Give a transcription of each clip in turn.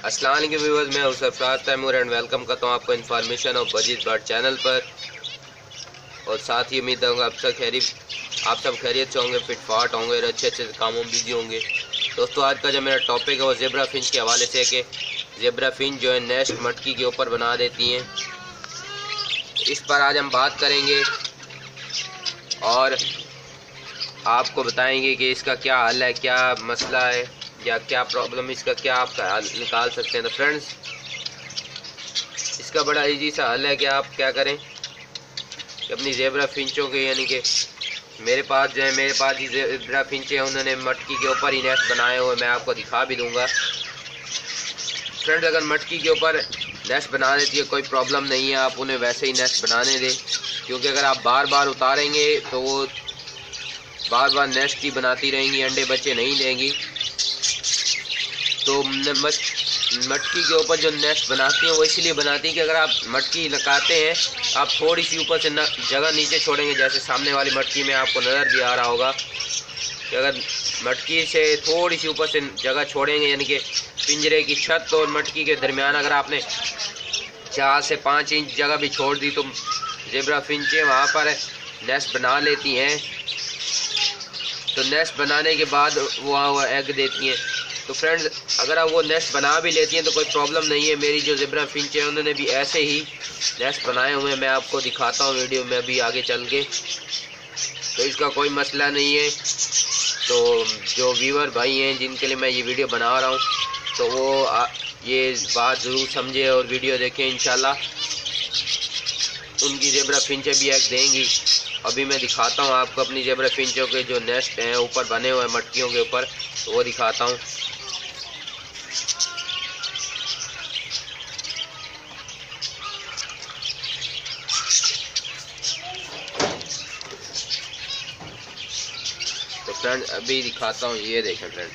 अस्सलाम वालेकुम व्यूअर्स, मैं हूं सरफराज तैमूर एंड वेलकम करता हूं आपको इन्फॉर्मेशन और बजीज बर्ड चैनल पर। और साथ ही उम्मीद है आप सब खैरियत से होंगे, फिट फाट होंगे और अच्छे अच्छे कामों में बिजी होंगे। दोस्तों, आज का जो मेरा टॉपिक है वो ज़ेब्रा फिंच के हवाले से है कि ज़ेब्रा फिंच जो है नेस्ट मटकी के ऊपर बना देती हैं। इस पर आज हम बात करेंगे और आपको बताएंगे कि इसका क्या हल है, क्या मसला है या क्या प्रॉब्लम, इसका क्या आप हल निकाल सकते हैं। तो फ्रेंड्स, इसका बड़ा इजी सा हल है कि आप क्या करें कि अपनी ज़ेब्रा फिंचों के, यानी कि मेरे पास ही ज़ेब्रा फिंचे हैं, उन्होंने मटकी के ऊपर ही नेस्ट बनाए हुए, मैं आपको दिखा भी दूंगा। फ्रेंड्स, अगर मटकी के ऊपर नेस्ट बना देती है कोई प्रॉब्लम नहीं है, आप उन्हें वैसे ही नेस्ट बनाने दें, क्योंकि अगर आप बार बार उतारेंगे तो वो बार बार नेस्ट ही बनाती रहेंगी, अंडे बच्चे नहीं देंगी। तो मटकी के ऊपर जो नेस्ट बनाती हैं वो इसलिए बनाती हैं कि अगर आप मटकी लगाते हैं, आप थोड़ी सी ऊपर से जगह नीचे छोड़ेंगे, जैसे सामने वाली मटकी में आपको नज़र भी आ रहा होगा कि अगर मटकी से थोड़ी सी ऊपर से जगह छोड़ेंगे, यानी कि पिंजरे की छत और मटकी के दरमियान अगर आपने 4 से 5 इंच जगह भी छोड़ दी तो ज़ेब्रा फिंचें वहाँ पर नेस्ट बना लेती हैं। तो नेस्ट बनाने के बाद वो एग देती हैं। तो फ्रेंड्स, अगर आप वो नेस्ट बना भी लेती हैं तो कोई प्रॉब्लम नहीं है। मेरी जो ज़ेब्रा फिंच है उन्होंने भी ऐसे ही नेस्ट बनाए हुए हैं, मैं आपको दिखाता हूँ वीडियो में अभी आगे चल के। तो इसका कोई मसला नहीं है। तो जो व्यूअर भाई हैं जिनके लिए मैं ये वीडियो बना रहा हूँ, तो वो ये बात ज़रूर समझे और वीडियो देखें। इंशाल्लाह उनकी ज़ेब्रा फिंचें भी एग देंगी। अभी मैं दिखाता हूँ आपको अपनी ज़ेब्रा फिंचों के जो नेस्ट हैं ऊपर बने हुए हैं मटकियों के ऊपर, तो वो दिखाता हूँ। तो फ्रेंड अभी दिखाता हूँ, ये देखें फ्रेंड,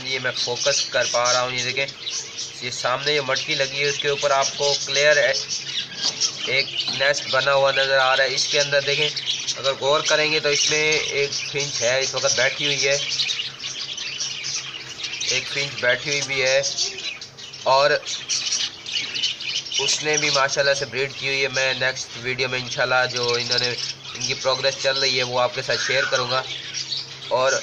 ये मैं फोकस कर पा रहा हूँ। ये देखें, ये सामने जो मटकी लगी है उसके ऊपर आपको क्लियर एक नेस्ट बना हुआ नज़र आ रहा है। इसके अंदर देखें, अगर गौर करेंगे तो इसमें एक फिंच है, इस वक्त बैठी हुई है, एक फिंच बैठी हुई भी है और उसने भी माशाल्लाह से ब्रीड की हुई है। मैं नेक्स्ट वीडियो में इंशाल्लाह जो इनकी प्रोग्रेस चल रही है वो आपके साथ शेयर करूँगा। और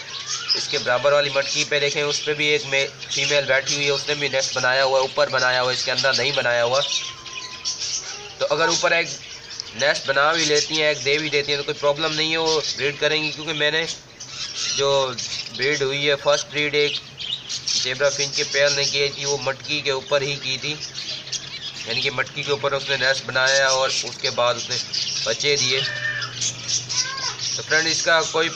इसके बराबर वाली मटकी पे देखें, उस पर भी एक फीमेल बैठी हुई है, उसने भी नेस्ट बनाया हुआ है, ऊपर बनाया हुआ है, इसके अंदर नहीं बनाया हुआ। तो अगर ऊपर एक नेस्ट बना भी लेती हैं, एक दे भी देती हैं, तो कोई प्रॉब्लम नहीं है, वो ब्रीड करेंगी। क्योंकि मैंने जो ब्रीड हुई है, फर्स्ट ब्रीड एक ज़ेब्रा फिंच के पेयर ने की थी, वो मटकी के ऊपर ही की थी, यानी कि मटकी के ऊपर उसने नेस्ट बनाया और उसके बाद उसने बच्चे दिए। तो फ्रेंड, इसका कोई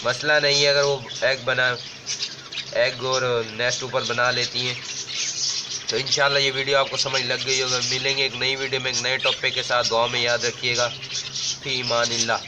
मसला नहीं है अगर वो एग और नेस्ट ऊपर बना लेती हैं। तो इंशाल्लाह ये वीडियो आपको समझ लग गई होगी। मिलेंगे एक नई वीडियो में एक नए टॉपिक के साथ। दुआ में याद रखिएगा। फी ईमानिल्लाह।